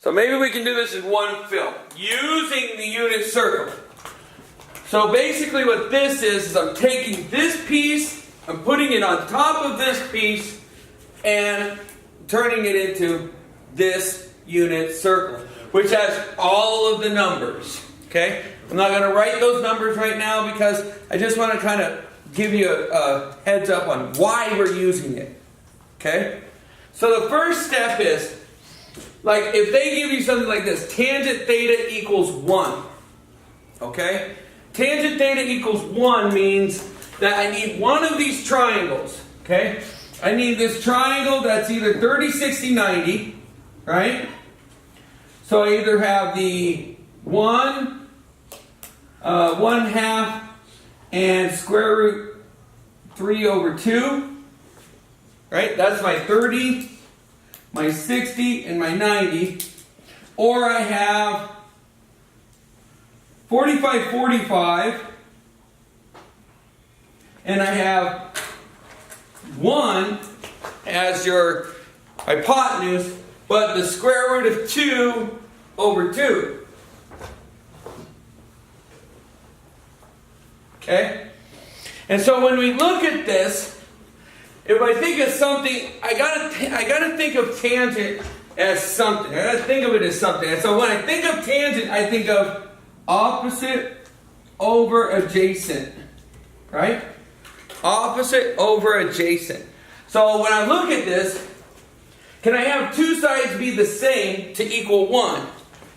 So maybe we can do this in one film using the unit circle. So basically what this is I'm taking this piece, I'm putting it on top of this piece, and turning it into this unit circle, which has all of the numbers. Okay? I'm not going to write those numbers right now because I just want to kind of give you a heads up on why we're using it. Okay? So the first step is, like if they give you something like this, tangent theta equals 1. Okay? Tangent theta equals 1 means that I need one of these triangles. Okay? I need this triangle that's either 30, 60, 90. Right? So I either have the 1, 1/2, and square root 3 over 2. Right? That's my 30, my 60, and my 90. Or I have 45, 45, and I have 1 as your hypotenuse, but the square root of 2 over 2. Okay? And so when we look at this, if I think of something, I gotta think of tangent as something. I gotta think of it as something. And so when I think of tangent, I think of opposite over adjacent. Right? Opposite over adjacent. So when I look at this, can I have two sides be the same to equal 1?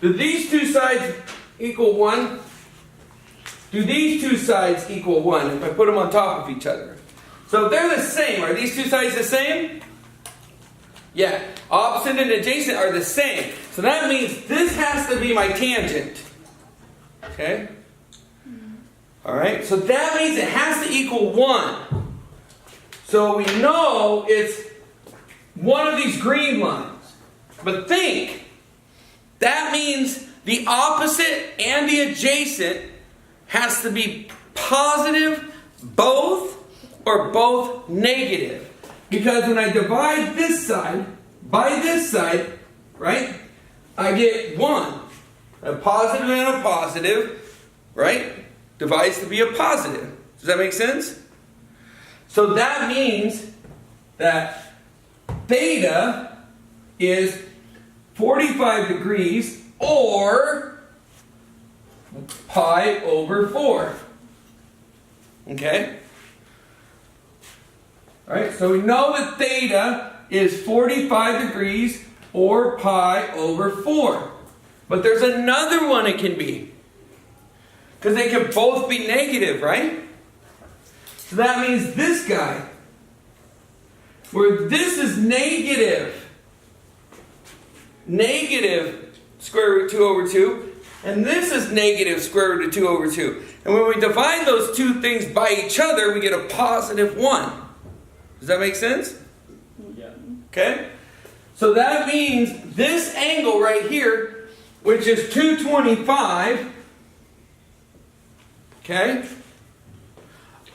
Do these two sides equal 1? Do these two sides equal 1 if I put them on top of each other? So if they're the same, are these two sides the same? Yeah. Opposite and adjacent are the same. So that means this has to be my tangent. Okay? Alright, so that means it has to equal 1. So we know it's one of these green lines. But think, that means the opposite and the adjacent has to be positive both or both negative. Because when I divide this side by this side, right, I get 1. A positive and a positive, right, divides to be a positive. Does that make sense? So that means that theta is 45 degrees or pi over 4. Okay? Alright, so we know that theta is 45 degrees or pi over 4. But there's another one it can be. Because they can both be negative, right? So that means this guy, where this is negative square root 2 over 2, and this is negative square root of 2 over 2. And when we divide those two things by each other, we get a positive 1. Does that make sense? Yeah. Okay? So that means this angle right here, which is 225, okay?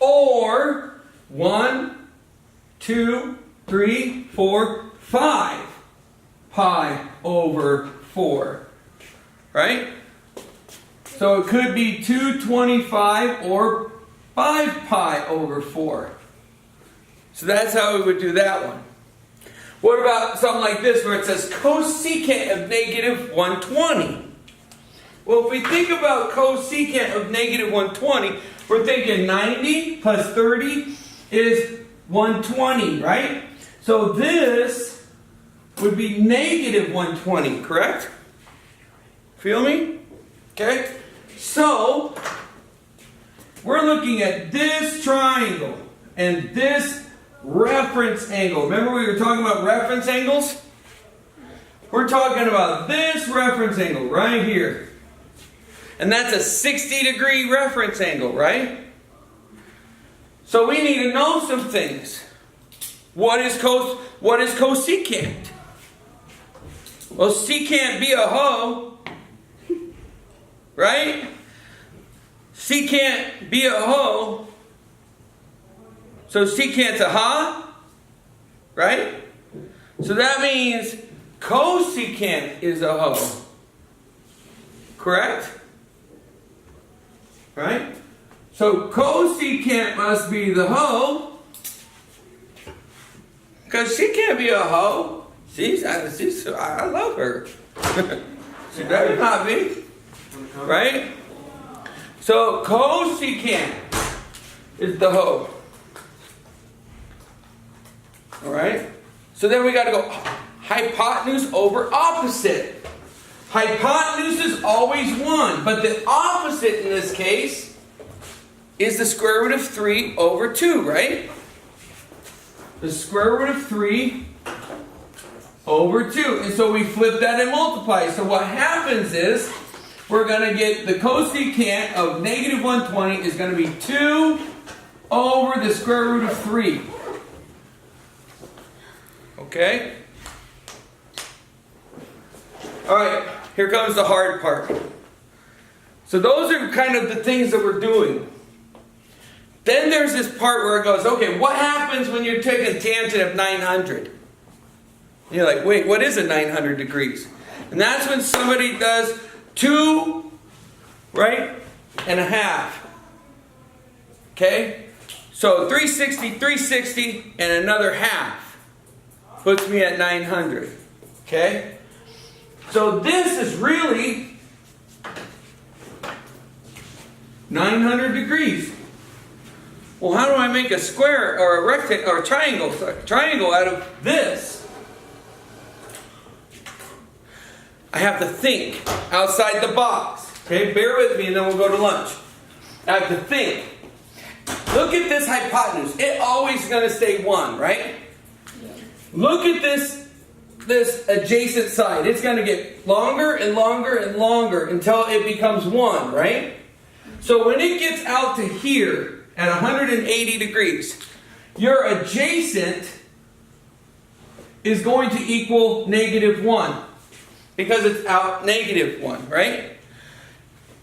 Or 1, 2, 3, 4, 5 pi over 4. Right? So it could be 225 or 5 pi over 4. So that's how we would do that one. What about something like this where it says cosecant of negative 120? Well, if we think about cosecant of negative 120, we're thinking 90 plus 30 is 120, right? So this would be negative 120, correct? Feel me? Okay? So, we're looking at this triangle and this reference angle. Remember we were talking about reference angles? We're talking about this reference angle right here. And that's a 60-degree reference angle, right? So we need to know some things. What is cosecant? Well, secant be a hoe, right? Secant be a hoe. So secant's a ha, right? So that means cosecant is a hoe. Correct? Right? So cosecant must be the hoe. Because she can't be a hoe. I love her. She better not be. Right? So cosecant is the hoe. Alright? So then we got to go hypotenuse over opposite. Hypotenuse is always 1, but the opposite in this case is the square root of 3 over 2, right? The square root of 3 over 2. And so we flip that and multiply. So what happens is we're going to get the cosecant of negative 120 is going to be 2 over the square root of 3. Okay? Alright, here comes the hard part. So those are kind of the things that we're doing. Then there's this part where it goes, okay, what happens when you're taking a tangent of 900? And you're like, wait, what is a 900 degrees? And that's when somebody does 2, right, and a half. Okay? So 360, 360, and another half puts me at 900. Okay? So this is really 900 degrees. Well, how do I make a square or a rectangle or a triangle out of this? I have to think outside the box. Okay, bear with me and then we'll go to lunch. I have to think. Look at this hypotenuse. It's always going to stay 1, right? Yeah. Look at this adjacent side. It's going to get longer and longer and longer until it becomes 1, right? So when it gets out to here at 180 degrees, your adjacent is going to equal negative 1 because it's out negative 1, right?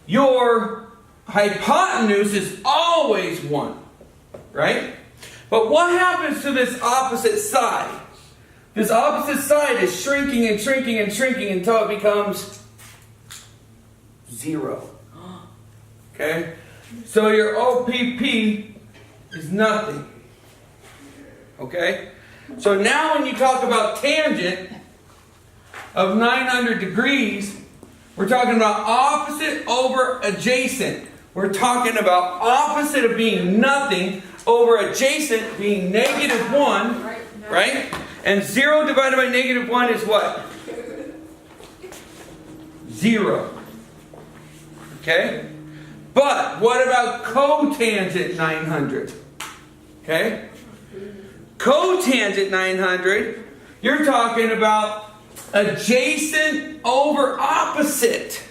Your hypotenuse is always 1, right? But what happens to this opposite side? This opposite side is shrinking and shrinking and shrinking until it becomes 0. Okay? So your OPP is nothing. Okay? So now when you talk about tangent of 900 degrees, we're talking about opposite over adjacent. We're talking about opposite of being nothing over adjacent being negative 1, right? And 0 divided by negative 1 is what? 0. Okay? But what about cotangent 900? Okay? Cotangent 900, you're talking about adjacent over opposite.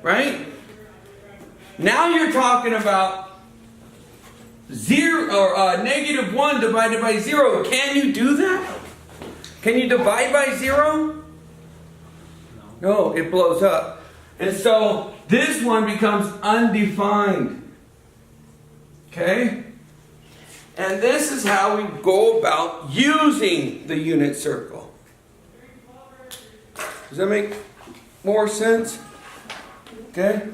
Right? Now you're talking about 0 or negative 1 divided by 0. Can you do that? Can you divide by 0? No, it blows up. And so this one becomes undefined. Okay? And this is how we go about using the unit circle. Does that make more sense? Okay?